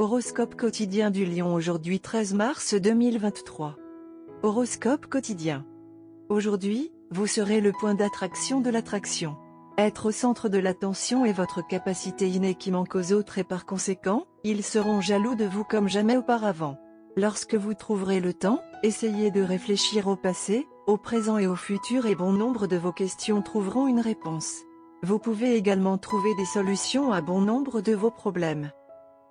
Horoscope quotidien du Lion aujourd'hui 13 mars 2023. Horoscope quotidien. Aujourd'hui, vous serez le point d'attraction de l'attraction. Être au centre de l'attention est votre capacité innée qui manque aux autres et par conséquent, ils seront jaloux de vous comme jamais auparavant. Lorsque vous trouverez le temps, essayez de réfléchir au passé, au présent et au futur et bon nombre de vos questions trouveront une réponse. Vous pouvez également trouver des solutions à bon nombre de vos problèmes.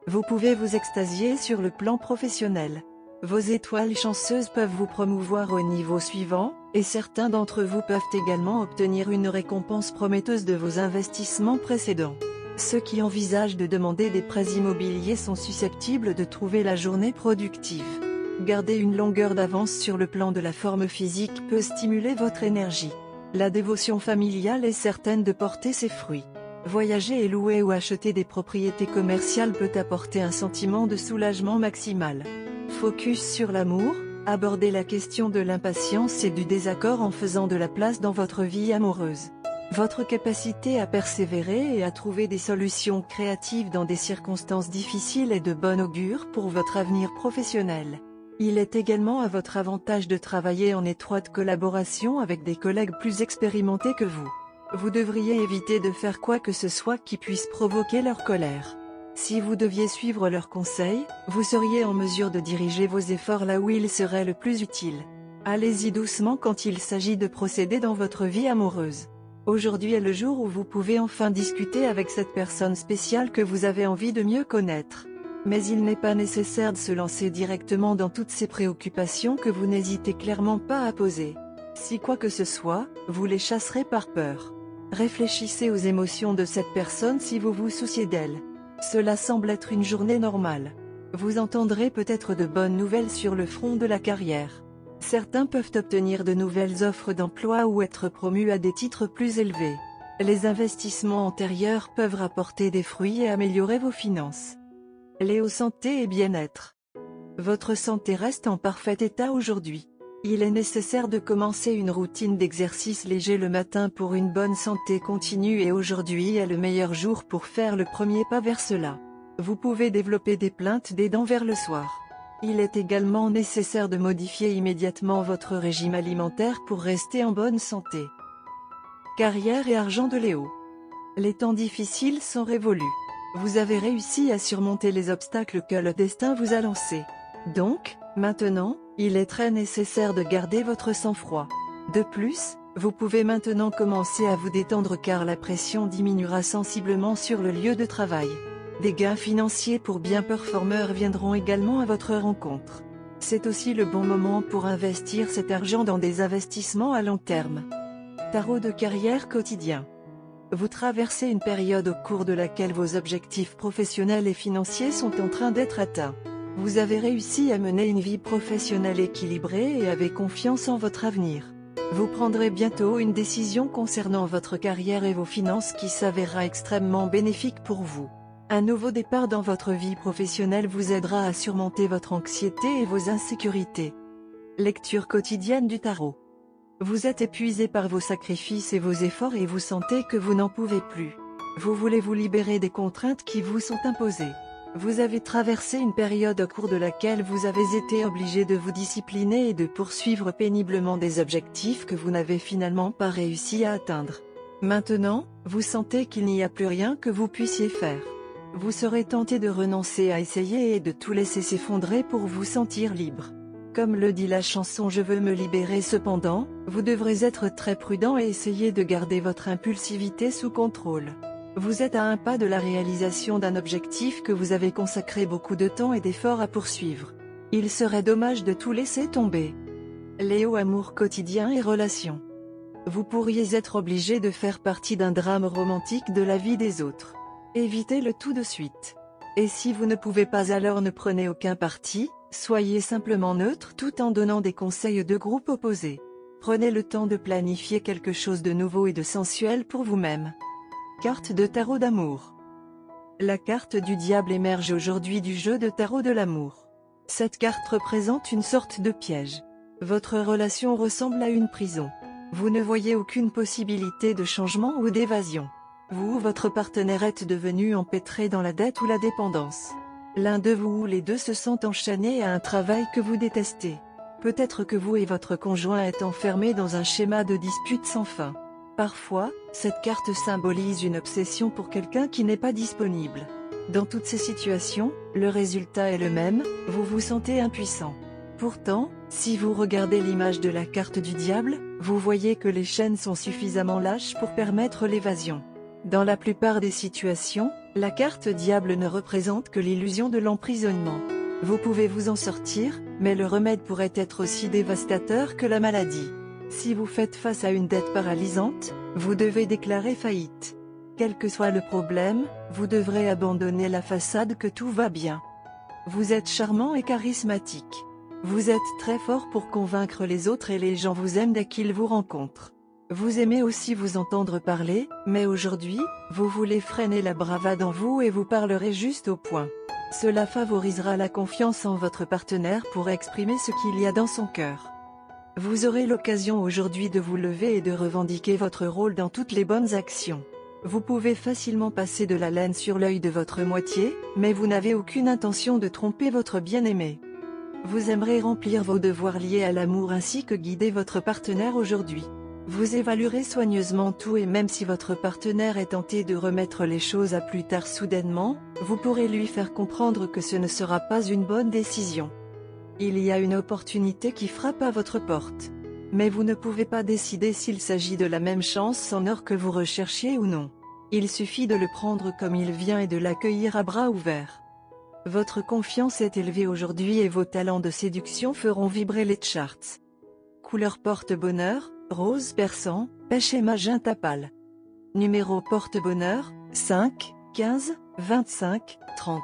Vous pouvez vous extasier sur le plan professionnel. Vos étoiles chanceuses peuvent vous promouvoir au niveau suivant, et certains d'entre vous peuvent également obtenir une récompense prometteuse de vos investissements précédents. Ceux qui envisagent de demander des prêts immobiliers sont susceptibles de trouver la journée productive. Garder une longueur d'avance sur le plan de la forme physique peut stimuler votre énergie. La dévotion familiale est certaine de porter ses fruits. Voyager et louer ou acheter des propriétés commerciales peut apporter un sentiment de soulagement maximal. Focus sur l'amour, abordez la question de l'impatience et du désaccord en faisant de la place dans votre vie amoureuse. Votre capacité à persévérer et à trouver des solutions créatives dans des circonstances difficiles est de bon augure pour votre avenir professionnel. Il est également à votre avantage de travailler en étroite collaboration avec des collègues plus expérimentés que vous. Vous devriez éviter de faire quoi que ce soit qui puisse provoquer leur colère. Si vous deviez suivre leurs conseils, vous seriez en mesure de diriger vos efforts là où ils seraient le plus utiles. Allez-y doucement quand il s'agit de procéder dans votre vie amoureuse. Aujourd'hui est le jour où vous pouvez enfin discuter avec cette personne spéciale que vous avez envie de mieux connaître. Mais il n'est pas nécessaire de se lancer directement dans toutes ces préoccupations que vous n'hésitez clairement pas à poser. Si quoi que ce soit, vous les chasserez par peur. Réfléchissez aux émotions de cette personne si vous vous souciez d'elle. Cela semble être une journée normale. Vous entendrez peut-être de bonnes nouvelles sur le front de la carrière. Certains peuvent obtenir de nouvelles offres d'emploi ou être promus à des titres plus élevés. Les investissements antérieurs peuvent rapporter des fruits et améliorer vos finances. Léo, santé et bien-être. Votre santé reste en parfait état aujourd'hui. Il est nécessaire de commencer une routine d'exercice léger le matin pour une bonne santé continue et aujourd'hui est le meilleur jour pour faire le premier pas vers cela. Vous pouvez développer des plaintes des dents vers le soir. Il est également nécessaire de modifier immédiatement votre régime alimentaire pour rester en bonne santé. Carrière et argent de Léo. Les temps difficiles sont révolus. Vous avez réussi à surmonter les obstacles que le destin vous a lancés. Donc, maintenant, il est très nécessaire de garder votre sang-froid. De plus, vous pouvez maintenant commencer à vous détendre car la pression diminuera sensiblement sur le lieu de travail. Des gains financiers pour bien performeurs viendront également à votre rencontre. C'est aussi le bon moment pour investir cet argent dans des investissements à long terme. Tarot de carrière quotidien. Vous traversez une période au cours de laquelle vos objectifs professionnels et financiers sont en train d'être atteints. Vous avez réussi à mener une vie professionnelle équilibrée et avez confiance en votre avenir. Vous prendrez bientôt une décision concernant votre carrière et vos finances qui s'avérera extrêmement bénéfique pour vous. Un nouveau départ dans votre vie professionnelle vous aidera à surmonter votre anxiété et vos insécurités. Lecture quotidienne du tarot. Vous êtes épuisé par vos sacrifices et vos efforts et vous sentez que vous n'en pouvez plus. Vous voulez vous libérer des contraintes qui vous sont imposées. Vous avez traversé une période au cours de laquelle vous avez été obligé de vous discipliner et de poursuivre péniblement des objectifs que vous n'avez finalement pas réussi à atteindre. Maintenant, vous sentez qu'il n'y a plus rien que vous puissiez faire. Vous serez tenté de renoncer à essayer et de tout laisser s'effondrer pour vous sentir libre. Comme le dit la chanson Je veux me libérer cependant, vous devrez être très prudent et essayer de garder votre impulsivité sous contrôle. Vous êtes à un pas de la réalisation d'un objectif que vous avez consacré beaucoup de temps et d'efforts à poursuivre. Il serait dommage de tout laisser tomber. Léo, amour quotidien et relations. Vous pourriez être obligé de faire partie d'un drame romantique de la vie des autres. Évitez-le tout de suite. Et si vous ne pouvez pas alors ne prenez aucun parti, soyez simplement neutre tout en donnant des conseils de groupe opposés. Prenez le temps de planifier quelque chose de nouveau et de sensuel pour vous-même. Carte de tarot d'amour. La carte du diable émerge aujourd'hui du jeu de tarot de l'amour. Cette carte représente une sorte de piège. Votre relation ressemble à une prison. Vous ne voyez aucune possibilité de changement ou d'évasion. Vous ou votre partenaire êtes devenu empêtré dans la dette ou la dépendance. L'un de vous ou les deux se sentent enchaînés à un travail que vous détestez. Peut-être que vous et votre conjoint êtes enfermés dans un schéma de dispute sans fin. Parfois, cette carte symbolise une obsession pour quelqu'un qui n'est pas disponible. Dans toutes ces situations, le résultat est le même, vous vous sentez impuissant. Pourtant, si vous regardez l'image de la carte du diable, vous voyez que les chaînes sont suffisamment lâches pour permettre l'évasion. Dans la plupart des situations, la carte diable ne représente que l'illusion de l'emprisonnement. Vous pouvez vous en sortir, mais le remède pourrait être aussi dévastateur que la maladie. Si vous faites face à une dette paralysante, vous devez déclarer faillite. Quel que soit le problème, vous devrez abandonner la façade que tout va bien. Vous êtes charmant et charismatique. Vous êtes très fort pour convaincre les autres et les gens vous aiment dès qu'ils vous rencontrent. Vous aimez aussi vous entendre parler, mais aujourd'hui, vous voulez freiner la bravade en vous et vous parlerez juste au point. Cela favorisera la confiance en votre partenaire pour exprimer ce qu'il y a dans son cœur. Vous aurez l'occasion aujourd'hui de vous lever et de revendiquer votre rôle dans toutes les bonnes actions. Vous pouvez facilement passer de la laine sur l'œil de votre moitié, mais vous n'avez aucune intention de tromper votre bien-aimé. Vous aimerez remplir vos devoirs liés à l'amour ainsi que guider votre partenaire aujourd'hui. Vous évaluerez soigneusement tout et même si votre partenaire est tenté de remettre les choses à plus tard soudainement, vous pourrez lui faire comprendre que ce ne sera pas une bonne décision. Il y a une opportunité qui frappe à votre porte. Mais vous ne pouvez pas décider s'il s'agit de la même chance en or que vous recherchiez ou non. Il suffit de le prendre comme il vient et de l'accueillir à bras ouverts. Votre confiance est élevée aujourd'hui et vos talents de séduction feront vibrer les charts. Couleur porte-bonheur, rose persan, pêche et magenta pâle. Numéro porte-bonheur, 5, 15, 25, 30.